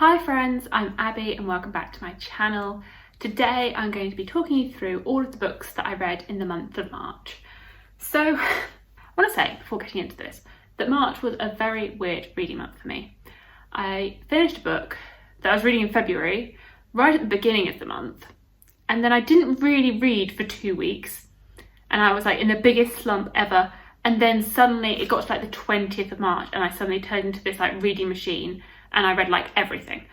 Hi friends, I'm Abby and welcome back to my channel. Today I'm going to be talking you through all of the books that I read in the month of March. So I want to say before getting into this that March was a very weird reading month for me. I finished a book that I was reading in February, right at the beginning of the month, and then I didn't really read for 2 weeks and I was like in the biggest slump ever, and then suddenly it got to like the 20th of March and I suddenly turned into this like reading machine and I read like everything.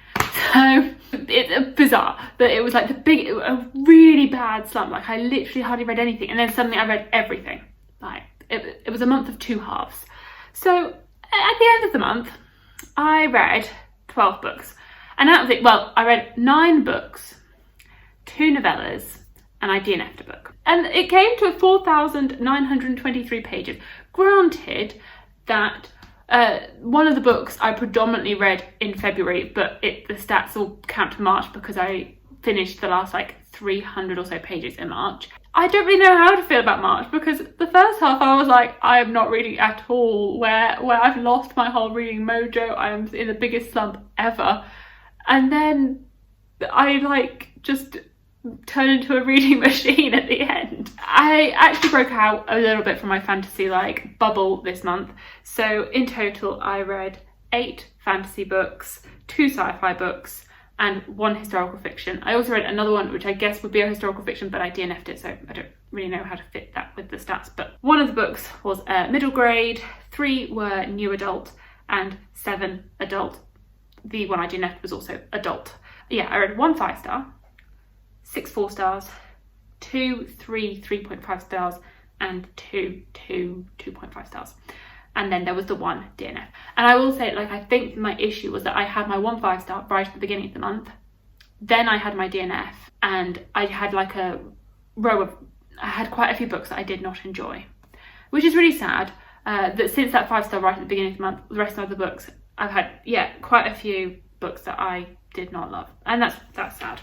So it's bizarre, but it was like a really bad slump. Like I literally hardly read anything, and then suddenly I read everything. Like it was a month of two halves. So at the end of the month, I read 12 books, and out of it, well, I read 9 books, 2 novellas, and I DNF'd a book. And it came to 4,923 pages. Granted that one of the books I predominantly read in February, but the stats all count to March because I finished the last like 300 or so pages in March. I don't really know how to feel about March because the first half I was like, I am not reading at all, where I've lost my whole reading mojo. I am in the biggest slump ever. And then I like just turn into a reading machine at the end. I actually broke out a little bit from my fantasy like bubble this month. So in total I read 8 fantasy books, 2 sci-fi books, and 1 historical fiction. I also read another one which I guess would be a historical fiction, but I DNF'd it, so I don't really know how to fit that with the stats. But one of the books was middle grade, 3 were new adult, and 7 adult. The one I DNF'd was also adult. Yeah, I read 1 5-star, 6 4-stars, 2 3.5 stars, and 2 2.5 stars. And then there was the 1 DNF. And I will say, like, I think my issue was that I had my 1 5-star right at the beginning of the month. Then I had my DNF, and I had like a row of, I had quite a few books that I did not enjoy, which is really sad. That since that 5-star right at the beginning of the month, the rest of the books, I've had, quite a few books that I did not love. And that's sad.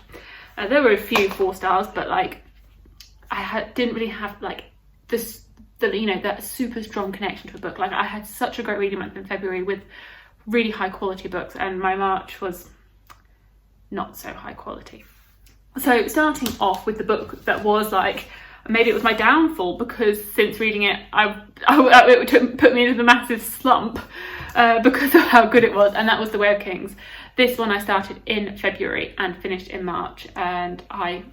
There were a few 4 stars, but like didn't really have like that super strong connection to a book. Like I had such a great reading month in February with really high quality books, and my March was not so high quality. So starting off with the book that was like, maybe it was my downfall because since reading it, it put me into the massive slump because of how good it was, and that was The Way of Kings. This one I started in February and finished in March, and I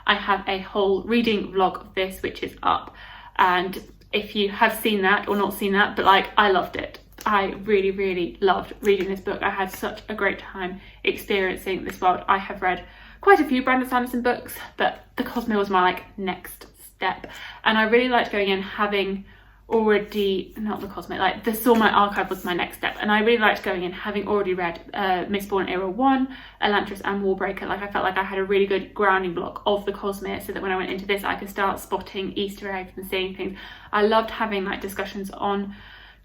have a whole reading vlog of this which is up, and if you have seen that or not seen that, but like I loved it. I really, really loved reading this book. I had such a great time experiencing this world. I have read quite a few Brandon Sanderson books, but The Cosmo was my like next step, and I really liked going in having already, not The Cosmo, like The Saw My Archive was my next step, and I really liked going in having already read Mistborn Era 1, Elantris and Warbreaker. Like I felt like I had a really good grounding block of the Cosmere, so that when I went into this I could start spotting Easter eggs and seeing things. I loved having like discussions on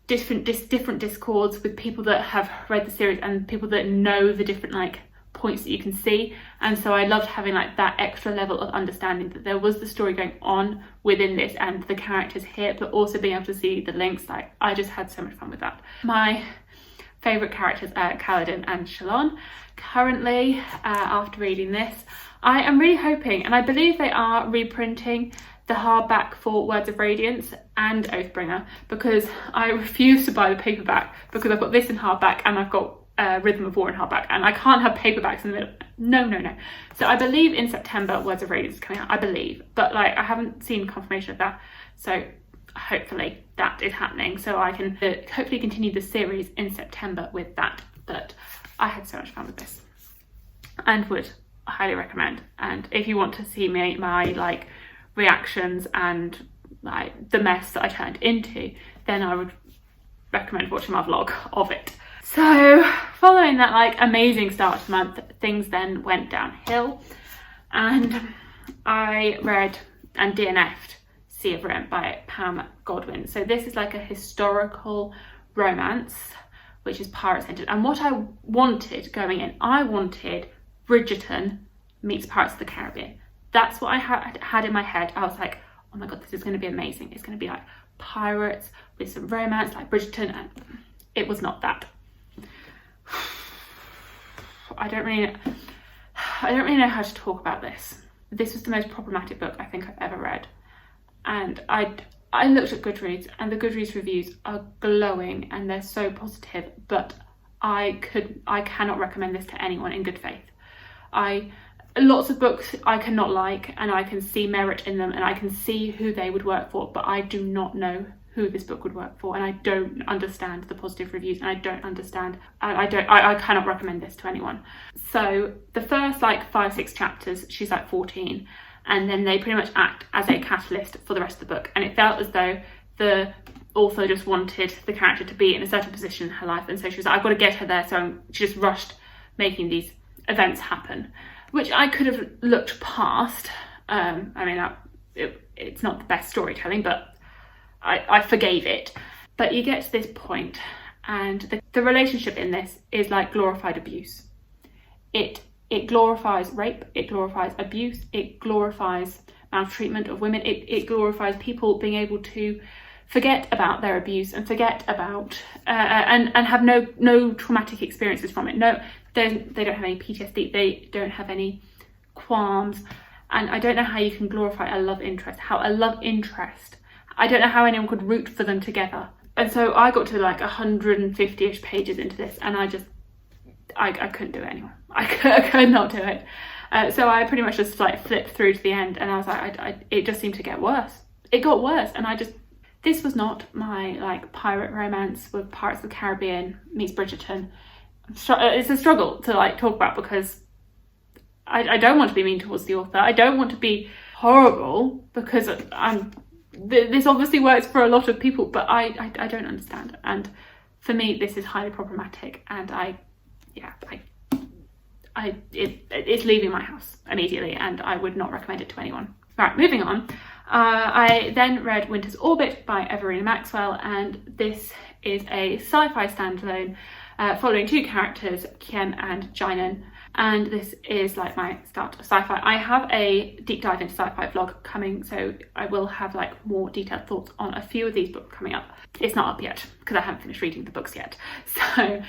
different discords with people that have read the series and people that know the different like points that you can see, and so I loved having like that extra level of understanding that there was the story going on within this and the characters here, but also being able to see the links. Like I just had so much fun with that. My favourite characters are Kaladin and Shalon. Currently, after reading this, I am really hoping, and I believe they are reprinting the hardback for Words of Radiance and Oathbringer, because I refuse to buy the paperback because I've got this in hardback and I've got Rhythm of War in hardback, and I can't have paperbacks in the middle. No. So I believe in September Words of Radiance is coming out, I believe, but like I haven't seen confirmation of that, so hopefully that is happening so I can hopefully continue the series in September with that. But I had so much fun with this and would highly recommend. And if you want to see my like reactions and like the mess that I turned into, then I would recommend watching my vlog of it. So following that like amazing start to the month, things then went downhill, and I read and DNF'd Sea of Rim by Pam Godwin. So this is like a historical romance which is pirate centered, and what I wanted going in, I wanted Bridgerton meets Pirates of the Caribbean. That's what I had in my head. I was like, oh my god, this is going to be amazing. It's going to be like pirates with some romance like Bridgerton, and it was not that. I don't really know how to talk about this. This was the most problematic book I think I've ever read, and I looked at Goodreads, and the Goodreads reviews are glowing and they're so positive, but I cannot recommend this to anyone in good faith. Lots of books I cannot like, and I can see merit in them, and I can see who they would work for, but I do not know who this book would work for, and I don't understand the positive reviews, and I cannot recommend this to anyone. So the first like 5-6 chapters, she's like 14, and then they pretty much act as a catalyst for the rest of the book, and it felt as though the author just wanted the character to be in a certain position in her life, and so she was like, I've got to get her there, so she just rushed making these events happen, which I could have looked past. It's not the best storytelling, but I forgave it. But you get to this point, and the relationship in this is like glorified abuse. It glorifies rape, it glorifies abuse, it glorifies maltreatment of women, it glorifies people being able to forget about their abuse and forget about and have no traumatic experiences from it. No, they don't have any PTSD, they don't have any qualms, and I don't know how you can glorify a love interest. I don't know how anyone could root for them together. And so I got to like 150-ish pages into this, and I couldn't do it anymore. I could not do it. So I pretty much just like flipped through to the end, and I was like, it just seemed to get worse. It got worse, and this was not my like pirate romance with Pirates of the Caribbean meets Bridgerton. It's a struggle to like talk about, because I don't want to be mean towards the author. I don't want to be horrible, because this obviously works for a lot of people, but I don't understand. And for me, this is highly problematic, and it's leaving my house immediately, and I would not recommend it to anyone. Right, moving on. I then read Winter's Orbit by Everina Maxwell, and this is a sci-fi standalone following two characters, Kiem and Jinan, and this is like my start of sci-fi. I have a deep dive into sci-fi vlog coming, so I will have like more detailed thoughts on a few of these books coming up. It's not up yet because I haven't finished reading the books yet, so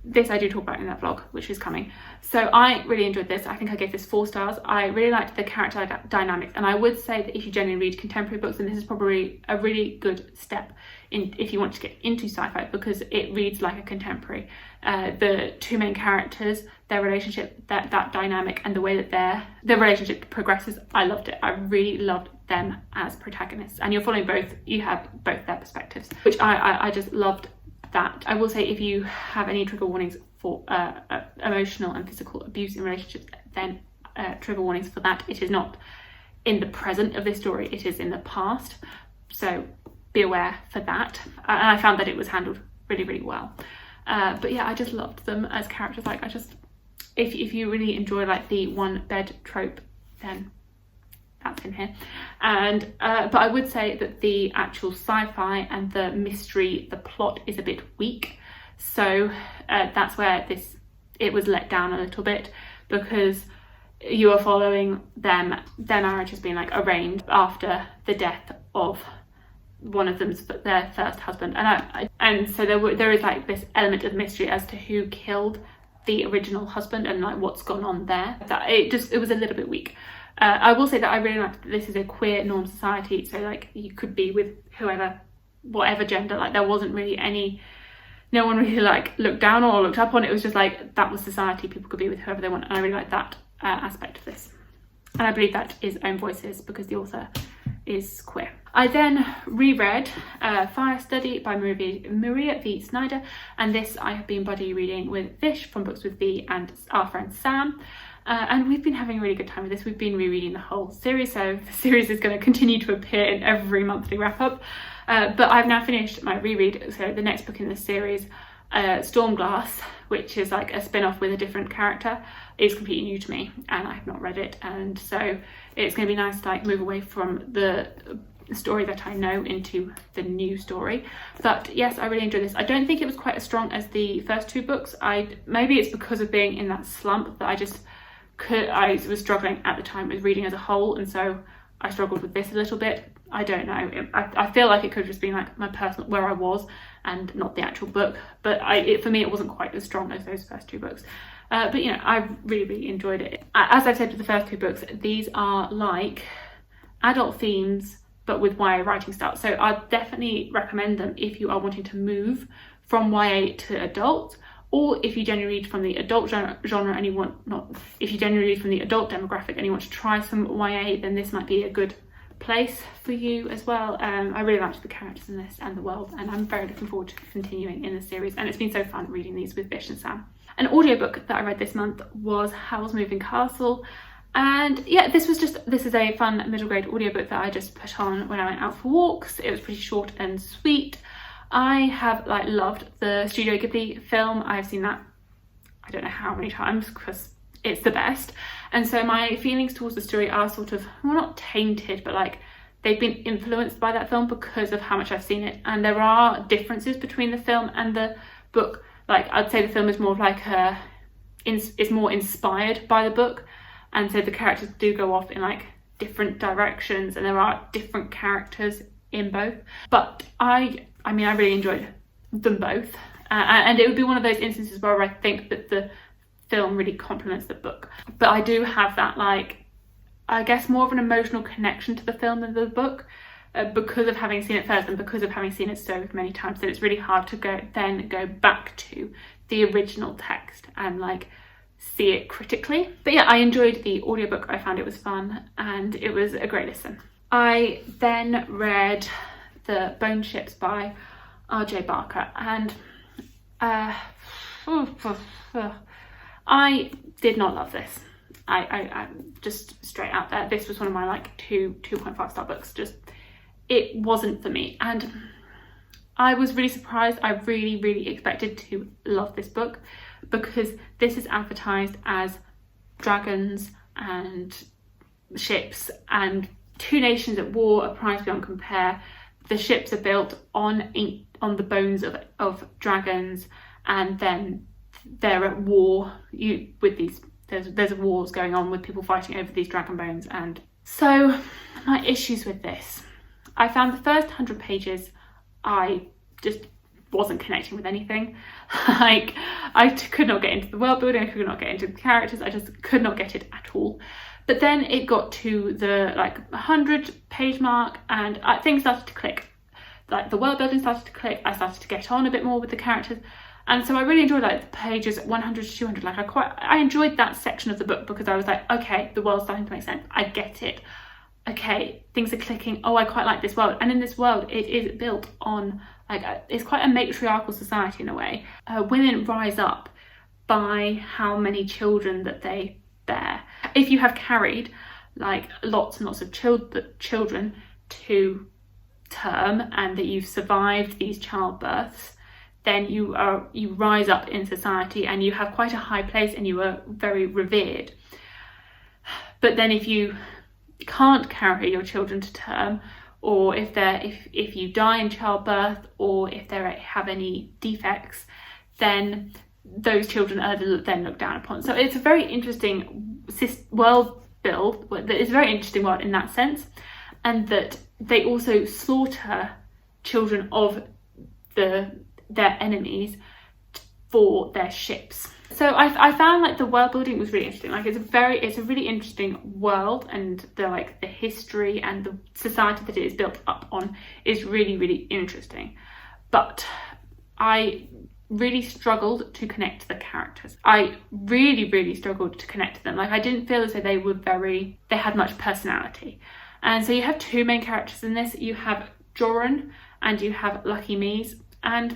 this I do talk about in that vlog, which is coming. So I really enjoyed this. I think I gave this 4 stars. I really liked the character dynamics, and I would say that if you genuinely read contemporary books, then this is probably a really good step in if you want to get into sci-fi, because it reads like a contemporary. The two main characters, their relationship, that dynamic, and the way that their relationship progresses, I loved it. I really loved them as protagonists, and you're following both. You have both their perspectives, which I just loved that. I will say, if you have any trigger warnings for emotional and physical abuse in relationships, then trigger warnings for that. It is not in the present of this story, it is in the past, so be aware for that. And I found that it was handled really, really well. But yeah, I just loved them as characters. Like, if you really enjoy like the one bed trope, then that's in here. And but I would say that the actual sci-fi and the mystery, the plot is a bit weak. So that's where it was let down a little bit, because you are following them. Their marriage has been like arranged after the death of one of them's their first husband, and so there is like this element of mystery as to who killed the original husband and like what's gone on there. That it was a little bit weak. I will say that I really like that this is a queer norm society, so like you could be with whoever, whatever gender. Like there wasn't really no one really like looked down or looked up on. It was just like that was society. People could be with whoever they want, and I really like that aspect of this. And I believe that is Own Voices, because the author is queer. I then reread Fire Study by Maria V. Snyder, and this I have been buddy reading with Vish from Books with V and our friend Sam, and we've been having a really good time with this. We've been rereading the whole series, so the series is going to continue to appear in every monthly wrap-up, but I've now finished my reread. So the next book in this series, Stormglass, which is like a spin-off with a different character, is completely new to me, and I have not read it, and so it's going to be nice to like move away from the story that I know into the new story. But yes, I really enjoyed this. I don't think it was quite as strong as the first 2 books. Maybe it's because of being in that slump that I was struggling at the time with reading as a whole, and so I struggled with this a little bit. I don't know. I feel like it could have just been like my personal, where I was, and not the actual book. But for me, it wasn't quite as strong as those first two books. But you know, I really enjoyed it. As I've said with the first two books, these are like adult themes, but with YA writing style. So I'd definitely recommend them if you are wanting to move from YA to adult, or if you generally read from the adult genre and you want, if you generally read from the adult demographic and you want to try some YA, then this might be a good place for you as well. I really liked the characters in this and the world, and I'm very looking forward to continuing in the series, and it's been so fun reading these with Vish and Sam. An audiobook that I read this month was Howl's Moving Castle, and yeah, this is a fun middle grade audiobook that I just put on when I went out for walks. It was pretty short and sweet. I have loved the Studio Ghibli film. I've seen that I don't know how many times because it's the best, and so my feelings towards the story are sort of, well, not tainted, but like they've been influenced by that film because of how much I've seen it. And there are differences between the film and the book. Like, I'd say the film is more of like is more inspired by the book, and so the characters do go off in like different directions, and there are different characters in both. But I mean, I really enjoyed them both, and it would be one of those instances where I think that the film really complements the book. But I do have that, like, I guess more of an emotional connection to the film than the book, because of having seen it first and because of having seen it so many times, that it's really hard to go back to the original text and like see it critically. But yeah, I enjoyed the audiobook. I found it was fun and it was a great listen. I then read The Bone Ships by R.J. Barker, and I did not love this. I just straight out there, this was one of my like 2.5 star books. Just, it wasn't for me, and I was really surprised. I really expected to love this book, because this is advertised as dragons and ships and two nations at war, a prize beyond compare. The ships are built on the bones of dragons, and then they're at war with these, there's wars going on with people fighting over these dragon bones. And so my issues with this, I found the first 100 pages, I just wasn't connecting with anything. Like, I could not get into the world building, I could not get into the characters, I just could not get it at all. But then it got to the 100 page mark, and things started to click. Like, the world building started to click, I started to get on a bit more with the characters. And so I really enjoyed like the pages 100 to 200. Like, I enjoyed that section of the book, because I was like, okay, the world's starting to make sense. I get it. Okay, things are clicking. Oh, I quite like this world. And in this world, it is built on it's quite a matriarchal society in a way. Women rise up by how many children that they bear. If you have carried like lots and lots of children to term, and that you've survived these childbirths, then you rise up in society and you have quite a high place and you are very revered. But then if you can't carry your children to term, or if you die in childbirth, or if they have any defects, then those children are then looked down upon. So it's a very interesting world build. It's a very interesting world in that sense, and that they also slaughter children of their enemies for their ships. So I found like the world building was really interesting. Like, it's a really interesting world, and the history and the society that it is built up on is really interesting. But I really struggled to connect to the characters. I really struggled to connect to them. Like, I didn't feel as though they had much personality. And so you have two main characters in this. You have Joran and you have Lucky Mies, and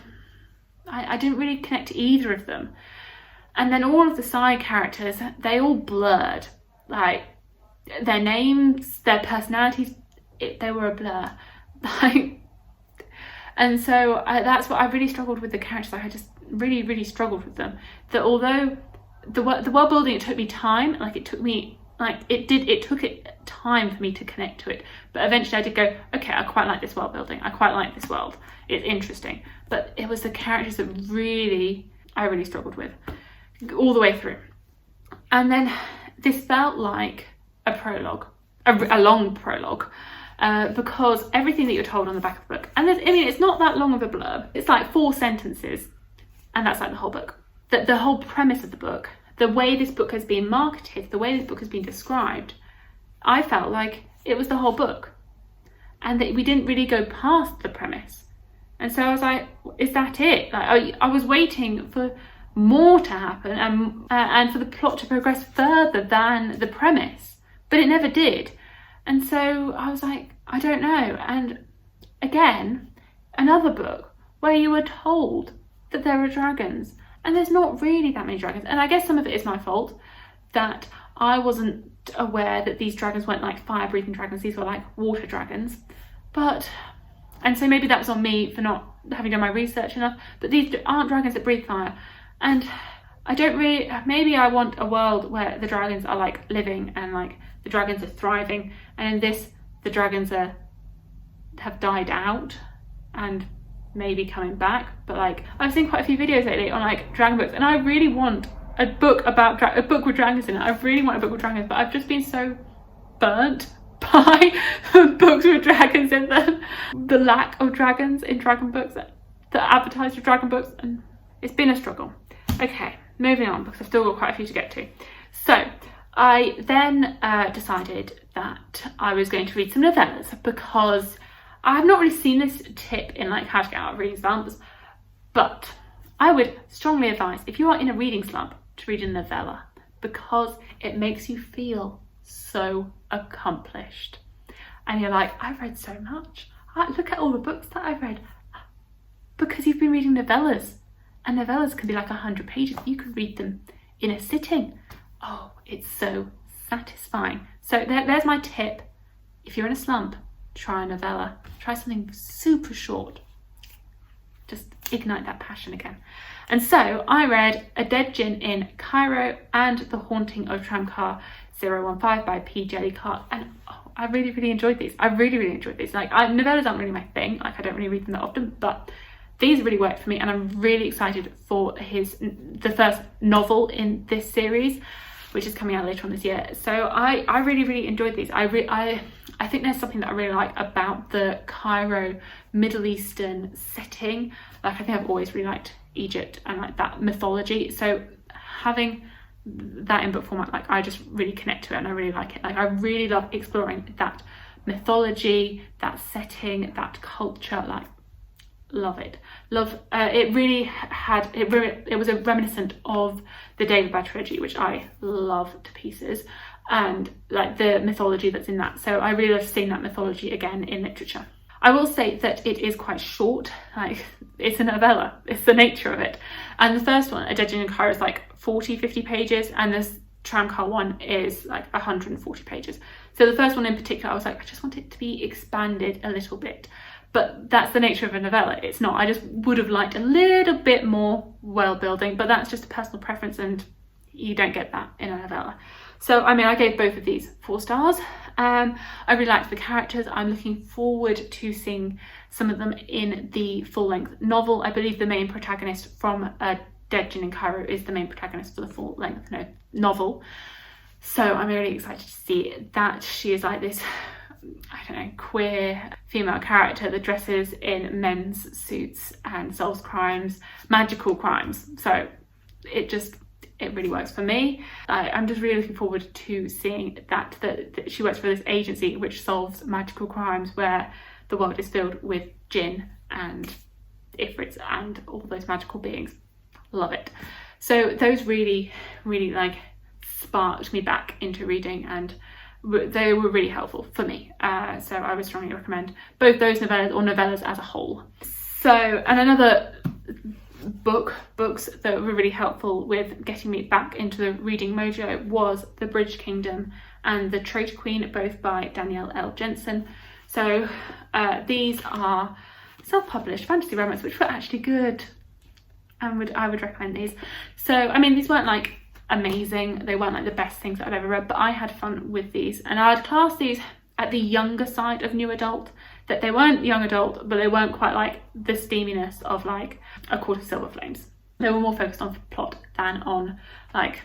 I didn't really connect to either of them. And then all of the side characters, they all blurred. Like, their names, their personalities, they were a blur. And so that's what I really struggled with the characters. I just really struggled with them. That although the world building, it took me time. It took time for me to connect to it. But eventually I did go, okay, I quite like this world building. I quite like this world. It's interesting. But it was the characters that I really struggled with all the way through. And then this felt like a prologue, a long prologue, because everything that you're told on the back of the book, and I mean, it's not that long of a blurb, it's like 4 sentences, and that's like the whole book. The whole premise of the book, the way this book has been marketed, the way this book has been described, I felt like it was the whole book, and that we didn't really go past the premise. And so I was like, is that it? Like, I was waiting for more to happen and for the plot to progress further than the premise, but it never did. And so I was like, I don't know. And again, another book where you were told that there are dragons, and there's not really that many dragons. And I guess some of it is my fault, that I wasn't aware that these dragons weren't like fire-breathing dragons, these were like water dragons. And so maybe that was on me for not having done my research enough, but these aren't dragons that breathe fire. And I don't really, maybe I want a world where the dragons are like living and like the dragons are thriving, and in this the dragons have died out and maybe coming back. But like, I've seen quite a few videos lately on like dragon books, and I really want a book about a book with dragons in it. I really want a book with dragons, but I've just been so burnt by books with dragons in them, the lack of dragons in dragon books that advertise for dragon books, and it's been a struggle. Okay, moving on, because I've still got quite a few to get to. So I then decided that I was going to read some novellas, because I have not really seen this tip in like how to get out of reading slumps, but I would strongly advise, if you are in a reading slump, to read a novella, because it makes you feel so accomplished. And you're like, I've read so much. Look at all the books that I've read. Because you've been reading novellas. And novellas can be like 100 pages. You can read them in a sitting. Oh, it's so satisfying. So there's my tip. If you're in a slump, try a novella. Try something super short. Just ignite that passion again. And so I read A Dead Djinn in Cairo and The Haunting of Tramcar 015 by P. Jellycart, and I really, really enjoyed these. I really, really enjoyed these. Like, novellas aren't really my thing. Like, I don't really read them that often, but these really worked for me, and I'm really excited for the first novel in this series, which is coming out later on this year. So I really, really enjoyed these. I think there's something that I really like about the Cairo Middle Eastern setting. Like, I think I've always really liked Egypt and like that mythology. So having that in book format, like, I just really connect to it and I really like it. Like, I really love exploring that mythology, that setting, that culture. Like, love it. It really had it was a reminiscent of the David Bad trilogy, which I love to pieces, and like the mythology that's in that. So I really love seeing that mythology again in literature. I will say that it is quite short. Like, it's a novella, it's the nature of it. And the first one, A Dead Djinn in Cairo, is like 40-50 pages, and this Tramcar one is like 140 pages. So the first one in particular, I was like, I just want it to be expanded a little bit. But that's the nature of a novella. It's not. I just would have liked a little bit more world building, but that's just a personal preference, and you don't get that in a novella. So, I mean, I gave both of these 4 stars. I really liked the characters. I'm looking forward to seeing some of them in the full-length novel. I believe the main protagonist from A Dead Djinn in Cairo is the main protagonist for the full-length novel. So I'm really excited to see that. She is like this, I don't know, queer female character that dresses in men's suits and solves crimes, magical crimes. So it really works for me. I'm just really looking forward to seeing that she works for this agency which solves magical crimes, where the world is filled with jinn and ifrits and all those magical beings. Love it. So those really, really like sparked me back into reading, and they were really helpful for me. So I would strongly recommend both those novellas, or novellas as a whole. So, and another books that were really helpful with getting me back into the reading mojo was The Bridge Kingdom and The Traitor Queen, both by Danielle L. Jensen. So these are self-published fantasy romance, which were actually good, and I would recommend these. So, I mean, these weren't like amazing, they weren't like the best things that I've ever read, but I had fun with these, and I'd class these at the younger side of new adult. That they weren't young adult, but they weren't quite like the steaminess of like A Court of Silver Flames. They were more focused on plot than on like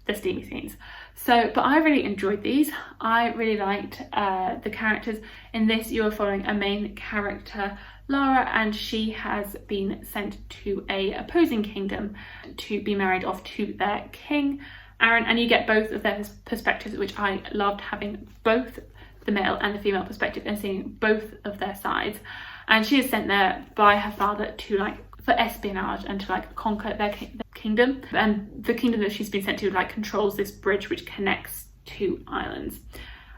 the steamy scenes. So, but I really enjoyed these. I really liked the characters. In this, you are following a main character, Lara, and she has been sent to a opposing kingdom to be married off to their king, Aaron, and you get both of their perspectives, which I loved, having both the male and the female perspective and seeing both of their sides. And she is sent there by her father to like for espionage and to like conquer their kingdom, and the kingdom that she's been sent to like controls this bridge which connects two islands,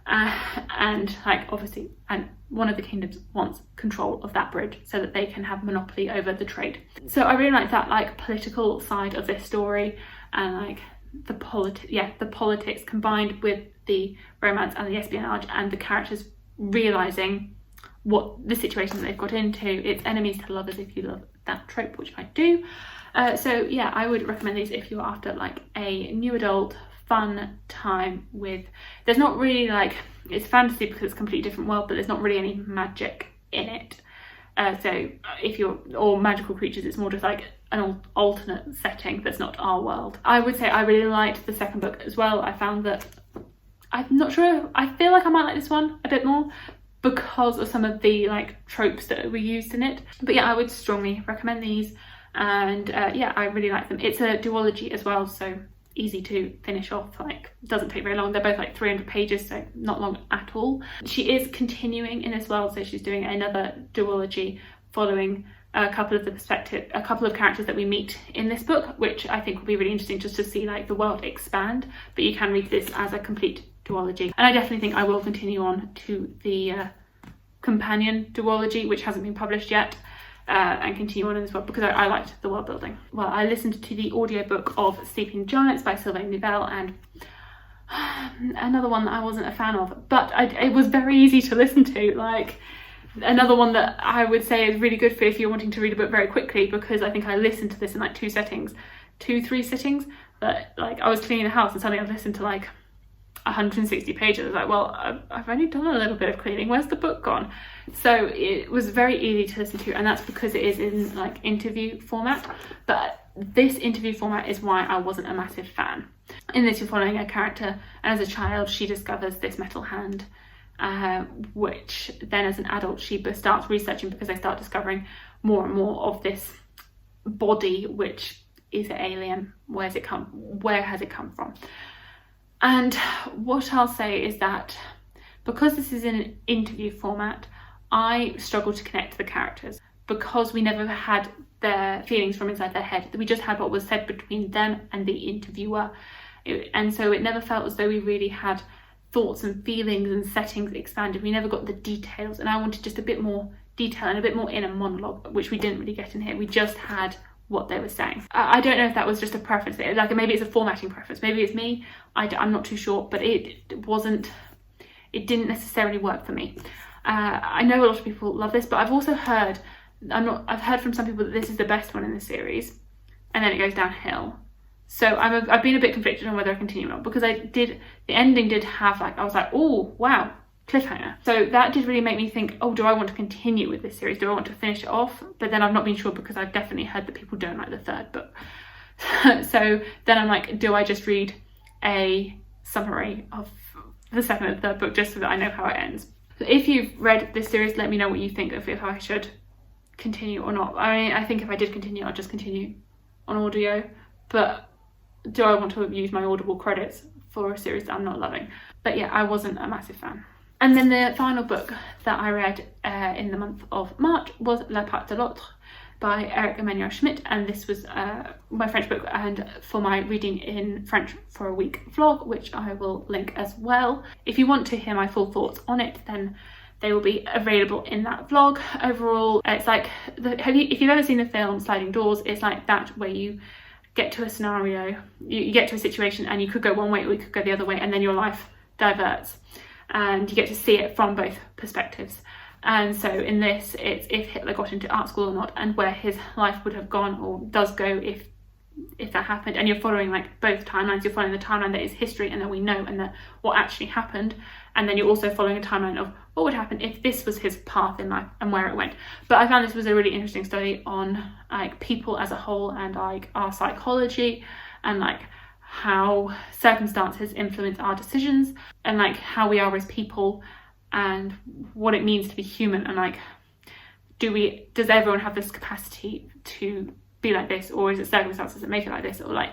and like obviously, and one of the kingdoms wants control of that bridge so that they can have monopoly over the trade. So I really like that like political side of this story, and like the politics combined with the romance and the espionage, and the characters realizing what the situation that they've got into. It's enemies to lovers, if you love that trope, which I do. So yeah, I would recommend these if you're after like a new adult fun time with, there's not really like, it's fantasy because it's a completely different world, but there's not really any magic in it. So if you're, or magical creatures, it's more just like an alternate setting that's not our world. I would say I really liked the second book as well. I found that, I'm not sure, I feel like I might like this one a bit more because of some of the like tropes that were used in it. But yeah, I would strongly recommend these, and yeah, I really like them. It's a duology as well, so easy to finish off, like doesn't take very long. They're both like 300 pages, so not long at all. She is continuing in this world, so she's doing another duology following a couple of characters that we meet in this book, which I think will be really interesting just to see like the world expand. But you can read this as a complete duology, and I definitely think I will continue on to the companion duology, which hasn't been published yet, and continue on in this world because I liked the world building. Well, I listened to the audiobook of Sleeping Giants by Sylvain Neuvel, and another one that I wasn't a fan of, but it was very easy to listen to. Like another one that I would say is really good for if you're wanting to read a book very quickly, because I think I listened to this in like 3 sittings. But like I was cleaning the house and suddenly I listened to like 160 pages. I was like, well, I've only done a little bit of cleaning, where's the book gone? So it was very easy to listen to, and that's because it is in like interview format. But this interview format is why I wasn't a massive fan. In this, you're following a character, and as a child she discovers this metal hand, which then as an adult she starts researching because they start discovering more and more of this body, which is alien. Where has it come from? And what I'll say is that because this is in an interview format, I struggle to connect to the characters because we never had their feelings from inside their head. We just had what was said between them and the interviewer. And so it never felt as though we really had thoughts and feelings and settings expanded. We never got the details, and I wanted just a bit more detail and a bit more inner monologue, which we didn't really get in here. We just had what they were saying. I don't know if that was just a preference, like maybe it's a formatting preference, maybe it's me, I'm not too sure, but it didn't necessarily work for me. I know a lot of people love this, but I've also heard, I've heard from some people that this is the best one in the series, and then it goes downhill. So I've been a bit conflicted on whether I continue or not, because the ending did have like, I was like, oh wow, cliffhanger. So that did really make me think, oh, do I want to continue with this series? Do I want to finish it off? But then I've not been sure because I've definitely heard that people don't like the third book. So then I'm like, do I just read a summary of the second and third book just so that I know how it ends? So if you've read this series, let me know what you think of if I should continue or not. I mean, I think if I did continue, I'd just continue on audio, but do I want to use my Audible credits for a series that I'm not loving? But yeah, I wasn't a massive fan. And then the final book that I read in the month of March was La Part de l'Autre by Eric Emmanuel Schmidt, and this was my French book and for my reading in French for a week vlog, which I will link as well. If you want to hear my full thoughts on it, then they will be available in that vlog. Overall, it's like, if you've ever seen the film Sliding Doors, it's like that, where you get to a scenario, you get to a situation and you could go one way or you could go the other way, and then your life diverts. And you get to see it from both perspectives. And so in this, it's if Hitler got into art school or not, and where his life would have gone or does go if that happened. And you're following like both timelines. You're following the timeline that is history and that we know and that what actually happened, and then you're also following a timeline of what would happen if this was his path in life and where it went. But I found this was a really interesting study on like people as a whole and like our psychology and like how circumstances influence our decisions, and like how we are as people, and what it means to be human, and like does everyone have this capacity to be like this, or is it circumstances that make it like this? Or like,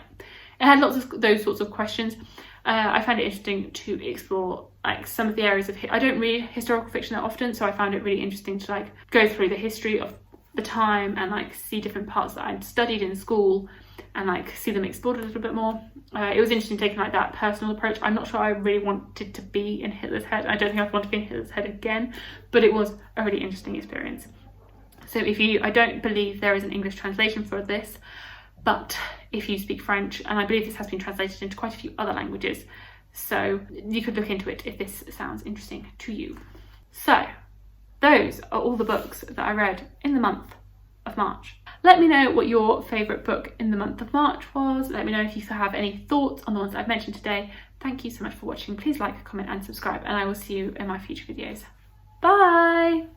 it had lots of those sorts of questions. I found it interesting to explore like some of the areas of I don't read historical fiction that often, so I found it really interesting to like go through the history of the time and like see different parts that I'd studied in school and like see them explored a little bit more. It was interesting taking like that personal approach. I'm not sure I really wanted to be in Hitler's head. I don't think I want to be in Hitler's head again, but it was a really interesting experience. So I don't believe there is an English translation for this, but if you speak French, and I believe this has been translated into quite a few other languages, so you could look into it if this sounds interesting to you. So those are all the books that I read in the month of March. Let me know what your favourite book in the month of March was. Let me know if you have any thoughts on the ones that I've mentioned today. Thank you so much for watching. Please like, comment and subscribe, and I will see you in my future videos. Bye!